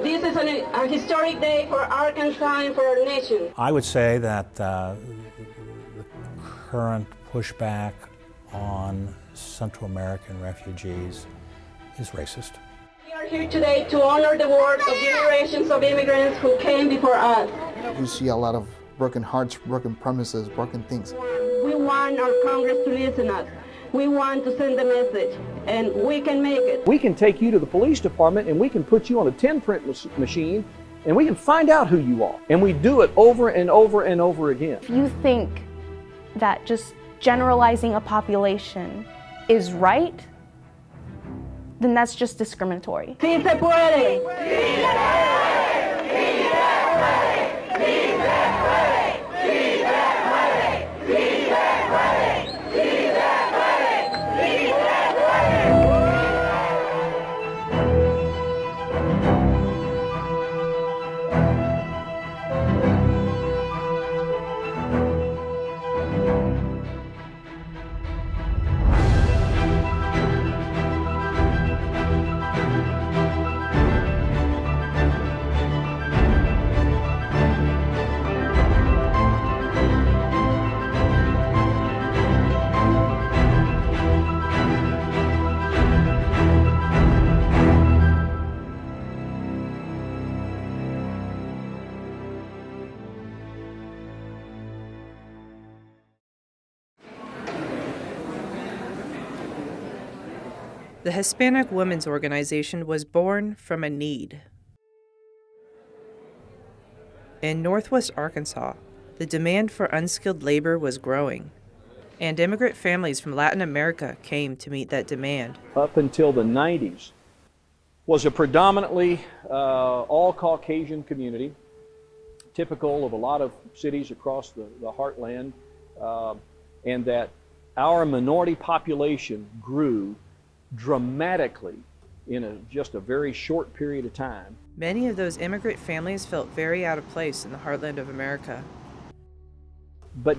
This is a historic day for Arkansas and for our nation. I would say that the current pushback on Central American refugees is racist. We are here today to honor the work of generations of immigrants who came before us. You see a lot of broken hearts, broken promises, broken things. We want our Congress to listen to us. We want to send a message, and we can make it. We can take you to the police department and we can put you on a 10-print machine and we can find out who you are. And we do it over and over and over again. If you think that just generalizing a population is right, then that's just discriminatory. Sí se puede. The Hispanic Women's Organization was born from a need. In Northwest Arkansas, the demand for unskilled labor was growing, and immigrant families from Latin America came to meet that demand. Up until the 90s, was a predominantly all Caucasian community, typical of a lot of cities across the heartland, and that our minority population grew dramatically in just a very short period of time. Many of those immigrant families felt very out of place in the heartland of America. But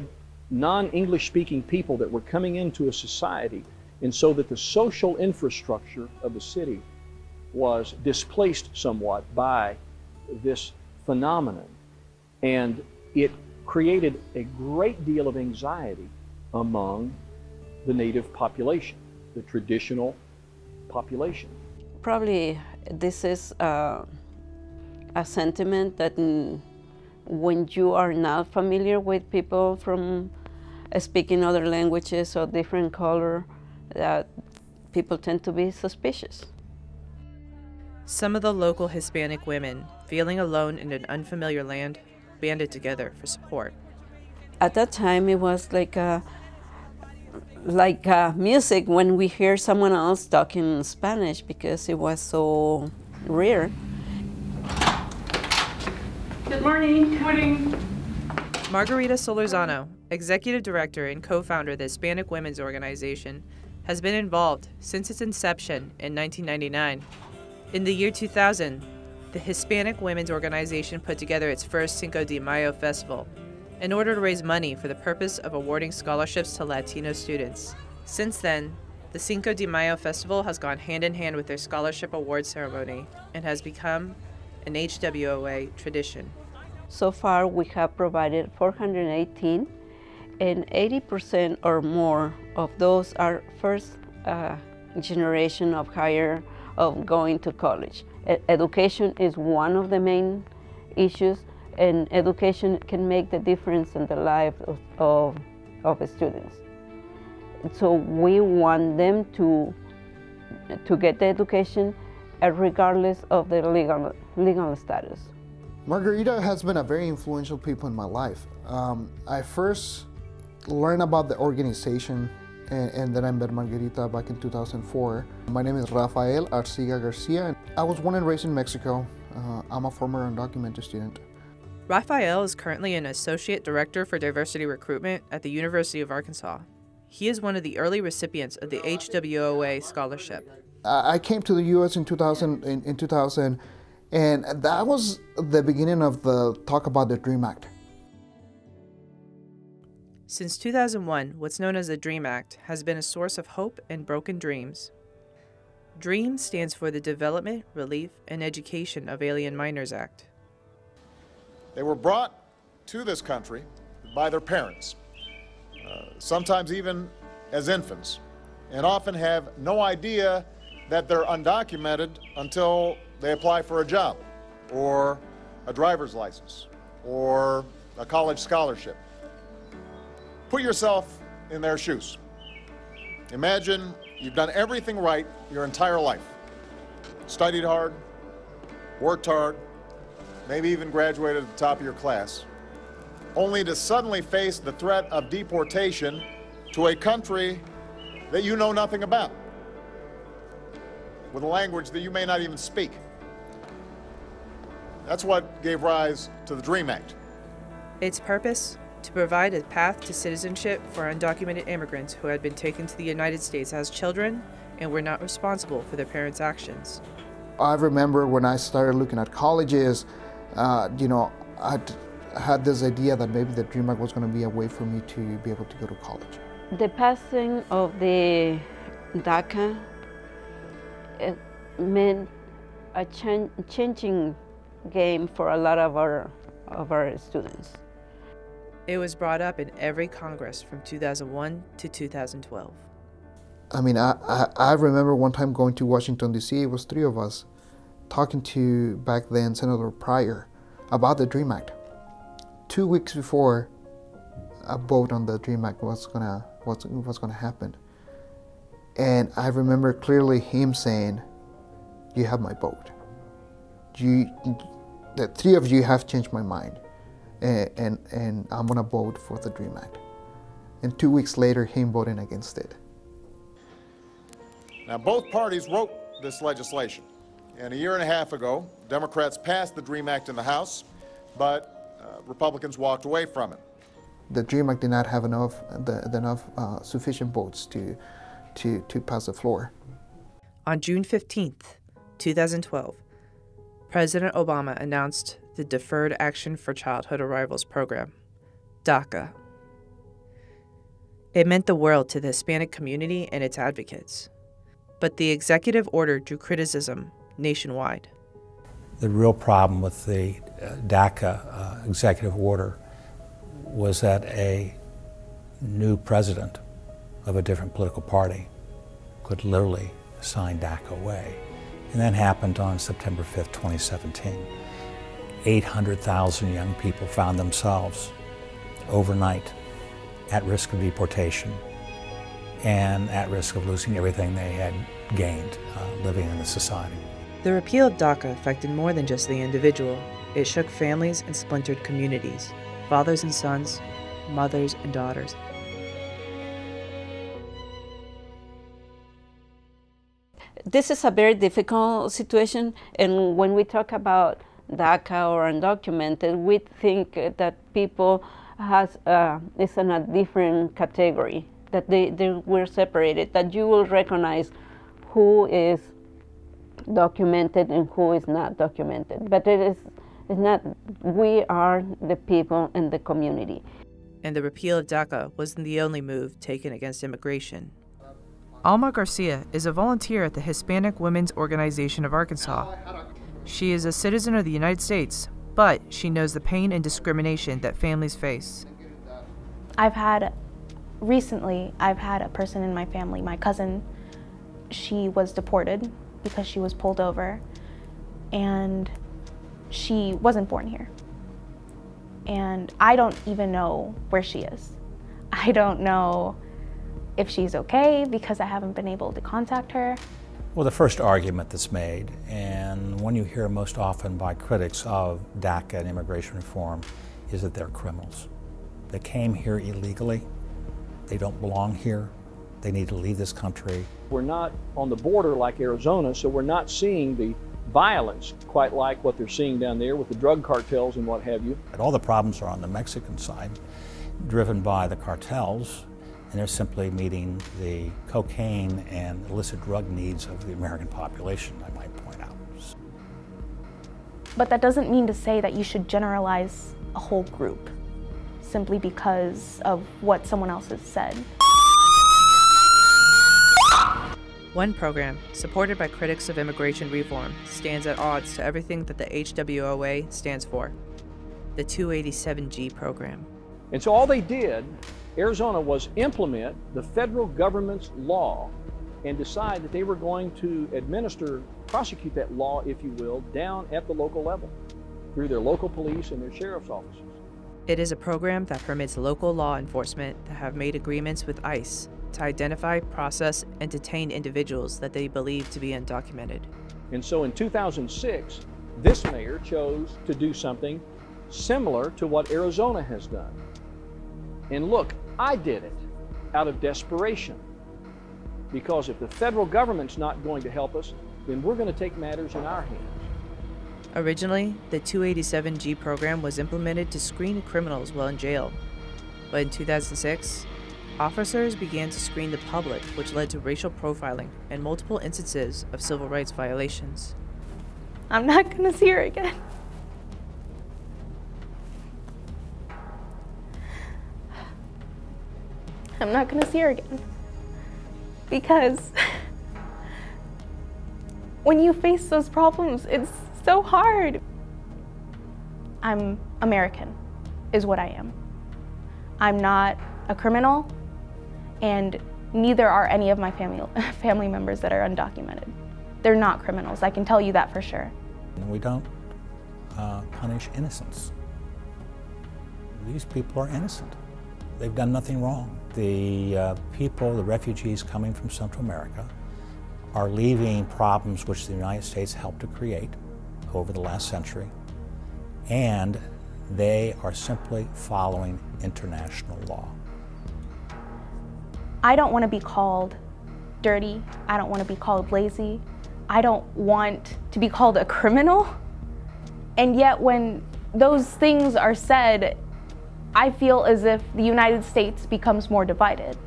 non-English speaking people that were coming into a society, and so that the social infrastructure of the city was displaced somewhat by this phenomenon. And it created a great deal of anxiety among the native population, the traditional population. Probably this is a sentiment that when you are not familiar with people from speaking other languages or different color, that people tend to be suspicious. Some of the local Hispanic women, feeling alone in an unfamiliar land, banded together for support. At that time, it was like music when we hear someone else talking Spanish, because it was so rare. Good morning. Good morning. Margarita Solorzano, executive director and co-founder of the Hispanic Women's Organization, has been involved since its inception in 1999. In the year 2000, the Hispanic Women's Organization put together its first Cinco de Mayo festival in order to raise money for the purpose of awarding scholarships to Latino students. Since then, the Cinco de Mayo festival has gone hand in hand with their scholarship award ceremony and has become an HWOA tradition. So far, we have provided 418, and 80% or more of those are first generation of going to college. Education is one of the main issues, and education can make the difference in the life of the students. So we want them to get the education regardless of their legal status. Margarita has been a very influential people in my life. I first learned about the organization and then I met Margarita back in 2004. My name is Rafael Arciga Garcia. I was born and raised in Mexico. I'm a former undocumented student. Rafael is currently an associate director for diversity recruitment at the University of Arkansas. He is one of the early recipients of the HWOA scholarship. I came to the U.S. in 2000, and that was the beginning of the talk about the DREAM Act. Since 2001, what's known as the DREAM Act has been a source of hope and broken dreams. DREAM stands for the Development, Relief, and Education of Alien Minors Act. They were brought to this country by their parents, sometimes even as infants, and often have no idea that they're undocumented until they apply for a job or a driver's license or a college scholarship. Put yourself in their shoes. Imagine you've done everything right your entire life. Studied hard, worked hard, maybe even graduated at the top of your class, only to suddenly face the threat of deportation to a country that you know nothing about, with a language that you may not even speak. That's what gave rise to the DREAM Act. Its purpose? To provide a path to citizenship for undocumented immigrants who had been taken to the United States as children and were not responsible for their parents' actions. I remember when I started looking at colleges, I had this idea that maybe the DREAM Act was going to be a way for me to be able to go to college. The passing of the DACA meant a changing game for a lot of our students. It was brought up in every Congress from 2001 to 2012. I mean, I remember one time going to Washington, D.C., it was 3 of us, talking to, back then, Senator Pryor about the DREAM Act. 2 weeks before a vote on the DREAM Act was gonna happen. And I remember clearly him saying, "You have my vote. The 3 of you have changed my mind. And I'm gonna vote for the DREAM Act." And 2 weeks later, him voting against it. Now, both parties wrote this legislation, and a year and a half ago, Democrats passed the DREAM Act in the House, but Republicans walked away from it. The DREAM Act did not have enough sufficient votes to pass the floor. On June 15th, 2012, President Obama announced the Deferred Action for Childhood Arrivals program, DACA. It meant the world to the Hispanic community and its advocates. But the executive order drew criticism nationwide. The real problem with the DACA executive order was that a new president of a different political party could literally sign DACA away. And that happened on September 5th, 2017. 800,000 young people found themselves overnight at risk of deportation and at risk of losing everything they had gained living in the society. The repeal of DACA affected more than just the individual. It shook families and splintered communities, fathers and sons, mothers and daughters. This is a very difficult situation, and when we talk about DACA or undocumented, we think that people is in a different category, that they were separated, that you will recognize who is documented and who is not documented. But it's not, we are the people in the community. And the repeal of DACA wasn't the only move taken against immigration. Alma Garcia is a volunteer at the Hispanic Women's Organization of Arkansas. She is a citizen of the United States, but she knows the pain and discrimination that families face. Recently, I've had a person in my family, my cousin, she was deported because she was pulled over, and she wasn't born here. And I don't even know where she is. I don't know if she's okay because I haven't been able to contact her. Well, the first argument that's made, and one you hear most often by critics of DACA and immigration reform, is that they're criminals. They came here illegally. They don't belong here. They need to leave this country. We're not on the border like Arizona, so we're not seeing the violence quite like what they're seeing down there with the drug cartels and what have you. All the problems are on the Mexican side, driven by the cartels, and they're simply meeting the cocaine and illicit drug needs of the American population, I might point out. But that doesn't mean to say that you should generalize a whole group simply because of what someone else has said. One program, supported by critics of immigration reform, stands at odds to everything that the HWOA stands for, the 287G program. And so all they did, Arizona, was implement the federal government's law and decide that they were going to prosecute that law, if you will, down at the local level through their local police and their sheriff's offices. It is a program that permits local law enforcement to have made agreements with ICE to identify, process, and detain individuals that they believe to be undocumented. And so in 2006, this mayor chose to do something similar to what Arizona has done. And look, I did it out of desperation. Because if the federal government's not going to help us, then we're going to take matters in our hands. Originally, the 287G program was implemented to screen criminals while in jail. But in 2006, officers began to screen the public, which led to racial profiling and multiple instances of civil rights violations. I'm not gonna see her again. I'm not gonna see her again. Because when you face those problems, it's so hard. I'm American, is what I am. I'm not a criminal, and neither are any of my family members that are undocumented. They're not criminals, I can tell you that for sure. We don't punish innocence. These people are innocent. They've done nothing wrong. The people, the refugees coming from Central America, are leaving problems which the United States helped to create over the last century, and they are simply following international law. I don't want to be called dirty. I don't want to be called lazy. I don't want to be called a criminal. And yet when those things are said, I feel as if the United States becomes more divided.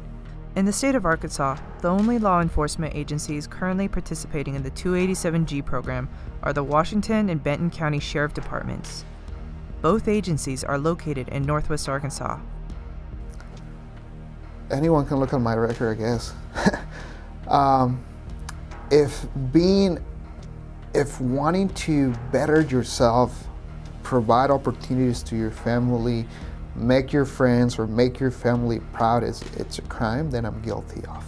In the state of Arkansas, the only law enforcement agencies currently participating in the 287G program are the Washington and Benton County Sheriff Departments. Both agencies are located in Northwest Arkansas. Anyone can look at my record, I guess. If wanting to better yourself, provide opportunities to your family, make your friends or make your family proud, it's a crime, then I'm guilty of.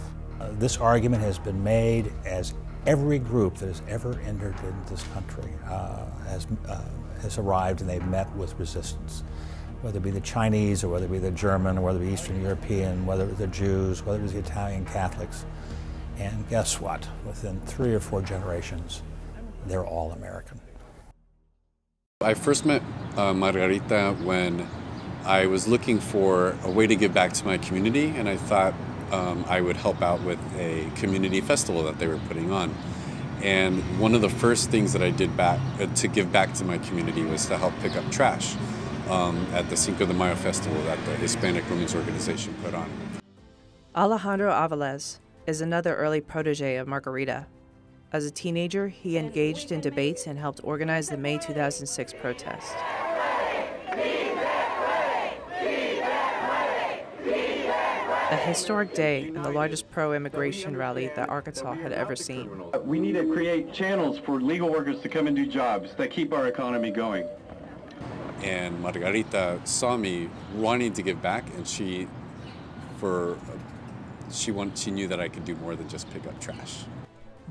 This argument has been made as every group that has ever entered into this country has arrived and they've met with resistance. Whether it be the Chinese or whether it be the German or whether it be Eastern European, whether it was the Jews, whether it was the Italian Catholics. And guess what? Within 3 or 4 generations, they're all American. I first met Margarita when I was looking for a way to give back to my community, and I thought I would help out with a community festival that they were putting on. And one of the first things that I did to give back to my community was to help pick up trash at the Cinco de Mayo festival that the Hispanic Women's Organization put on. Alejandro Aviles is another early protege of Margarita. As a teenager, he engaged in debates and helped organize the May 2006 protest. A historic day and the largest pro-immigration rally that Arkansas had ever seen. We need to create channels for legal workers to come and do jobs that keep our economy going. And Margarita saw me wanting to give back, and she knew that I could do more than just pick up trash.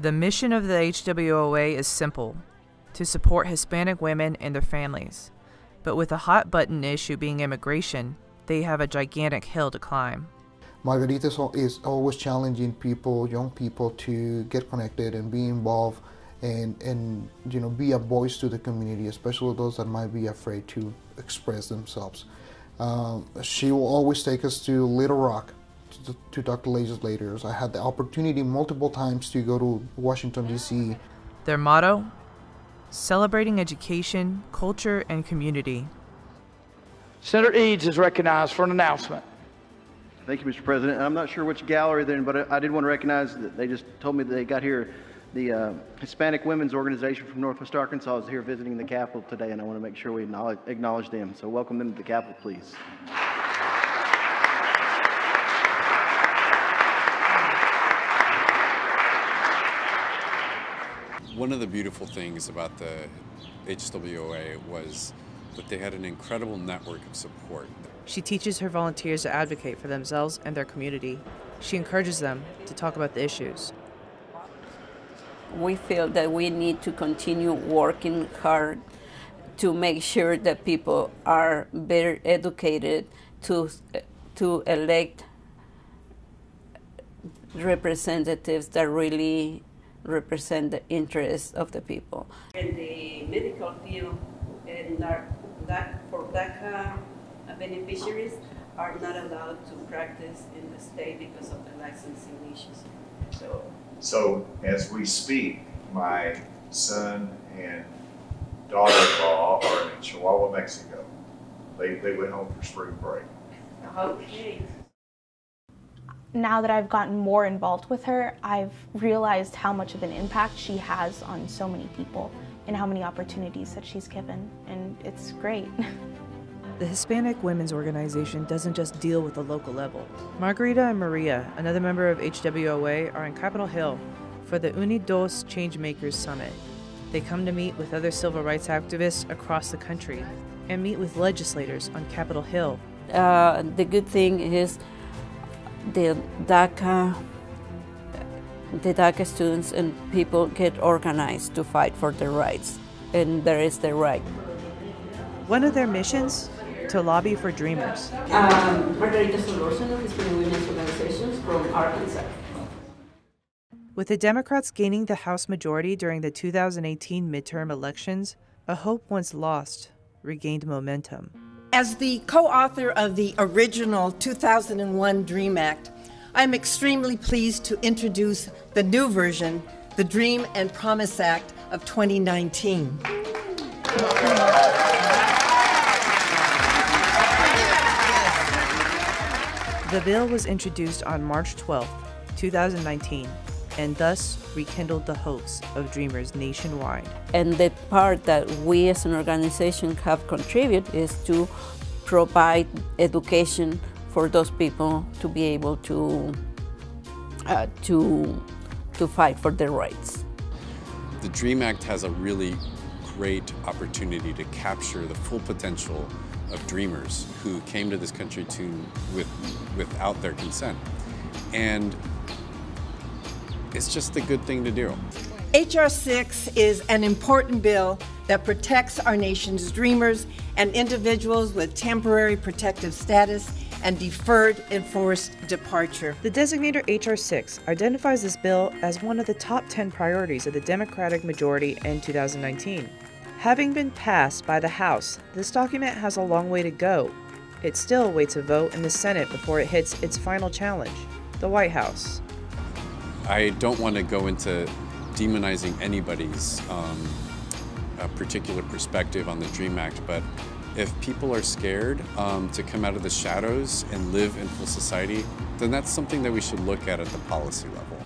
The mission of the HWOA is simple: to support Hispanic women and their families. But with a hot-button issue being immigration, they have a gigantic hill to climb. Margarita is always challenging people, young people, to get connected and be involved and be a voice to the community, especially those that might be afraid to express themselves. She will always take us to Little Rock to talk to legislators. I had the opportunity multiple times to go to Washington, D.C. Their motto? Celebrating education, culture, and community. Senator Eads is recognized for an announcement. Thank you, Mr. President. And I'm not sure which gallery they're in, but I did want to recognize that they just told me that they got here. The Hispanic Women's Organization from Northwest Arkansas is here visiting the Capitol today, and I want to make sure we acknowledge them. So welcome them to the Capitol, please. One of the beautiful things about the HWOA was that they had an incredible network of support. She teaches her volunteers to advocate for themselves and their community. She encourages them to talk about the issues. We feel that we need to continue working hard to make sure that people are better educated to elect representatives that really represent the interests of the people. In the medical field, and for DACA beneficiaries are not allowed to practice in the state because of the licensing issues. So as we speak, my son and daughter-in-law are in Chihuahua, Mexico. They went home for spring break. Okay. Now that I've gotten more involved with her, I've realized how much of an impact she has on so many people and how many opportunities that she's given, and it's great. The Hispanic Women's Organization doesn't just deal with the local level. Margarita and Maria, another member of HWOA, are on Capitol Hill for the Unidos Changemakers Summit. They come to meet with other civil rights activists across the country and meet with legislators on Capitol Hill. The good thing is the DACA students and people get organized to fight for their rights, and there is the right. One of their missions? To lobby for Dreamers. Margarita Solórzano, Hispanic Women's Organization from Arkansas. With the Democrats gaining the House majority during the 2018 midterm elections, a hope once lost regained momentum. As the co-author of the original 2001 DREAM Act, I'm extremely pleased to introduce the new version, the Dream and Promise Act of 2019. The bill was introduced on March 12, 2019, and thus rekindled the hopes of dreamers nationwide. And the part that we as an organization have contributed is to provide education for those people to be able to fight for their rights. The DREAM Act has a really great opportunity to capture the full potential of dreamers who came to this country without their consent. And it's just a good thing to do. H.R. 6 is an important bill that protects our nation's dreamers and individuals with temporary protective status and deferred enforced departure. The designator H.R. 6 identifies this bill as one of the top 10 priorities of the Democratic majority in 2019. Having been passed by the House, this document has a long way to go. It still awaits a vote in the Senate before it hits its final challenge, the White House. I don't want to go into demonizing anybody's particular perspective on the DREAM Act, but if people are scared to come out of the shadows and live in full society, then that's something that we should look at the policy level.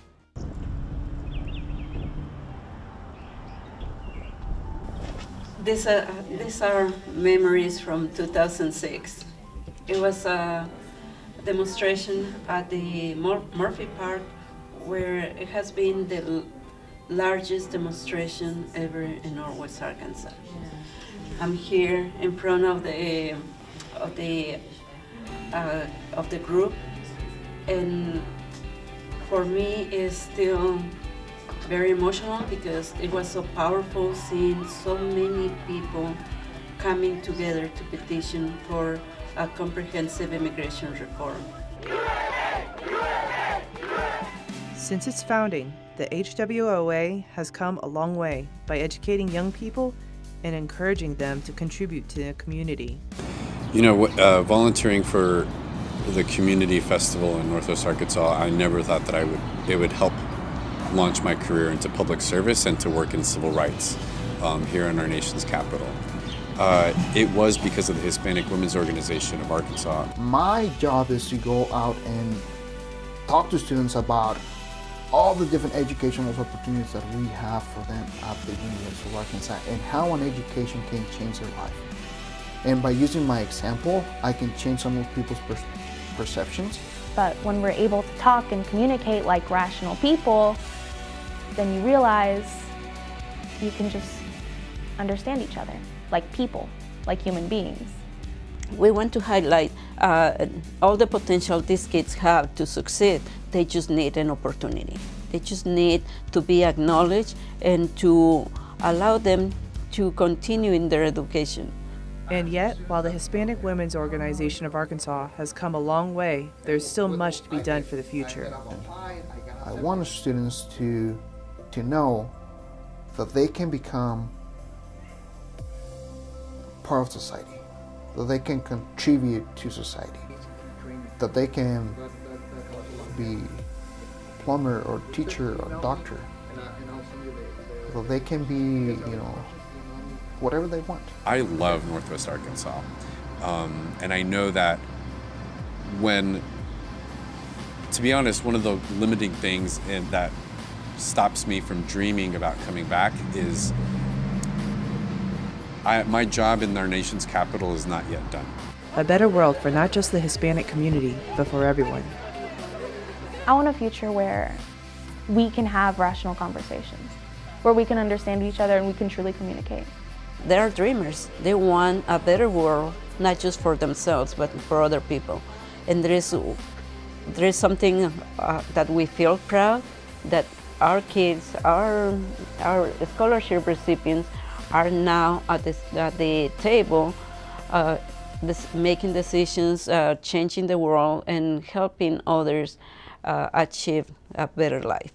These are memories from 2006. It was a demonstration at the Murphy Park, where it has been the largest demonstration ever in Northwest Arkansas. I'm here in front of the group, and for me it's still very emotional because it was so powerful seeing so many people coming together to petition for a comprehensive immigration reform. Since its founding, the HWOA has come a long way by educating young people and encouraging them to contribute to the community. You know, volunteering for the community festival in Northwest Arkansas, I never thought that it would help launch my career into public service and to work in civil rights here in our nation's capital. It was because of the Hispanic Women's Organization of Arkansas. My job is to go out and talk to students about all the different educational opportunities that we have for them at the University of Arkansas and how an education can change their life. And by using my example, I can change some of people's perceptions. But when we're able to talk and communicate like rational people, then you realize you can just understand each other like people, like human beings. We want to highlight all the potential these kids have to succeed. They just need an opportunity. They just need to be acknowledged and to allow them to continue in their education. And yet, while the Hispanic Women's Organization of Arkansas has come a long way, there's still much to be done for the future. I want students to know that they can become part of society, that they can contribute to society, that they can be plumber or teacher or doctor, that they can be, whatever they want. I love Northwest Arkansas, and I know that to be honest, one of the limiting things that stops me from dreaming about coming back is my job in our nation's capital is not yet done. A better world for not just the Hispanic community, but for everyone. I want a future where we can have rational conversations, where we can understand each other and we can truly communicate. They're dreamers. They want a better world, not just for themselves, but for other people. And there is something that we feel proud that our kids, our scholarship recipients, are now at the table making decisions, changing the world, and helping others achieve a better life.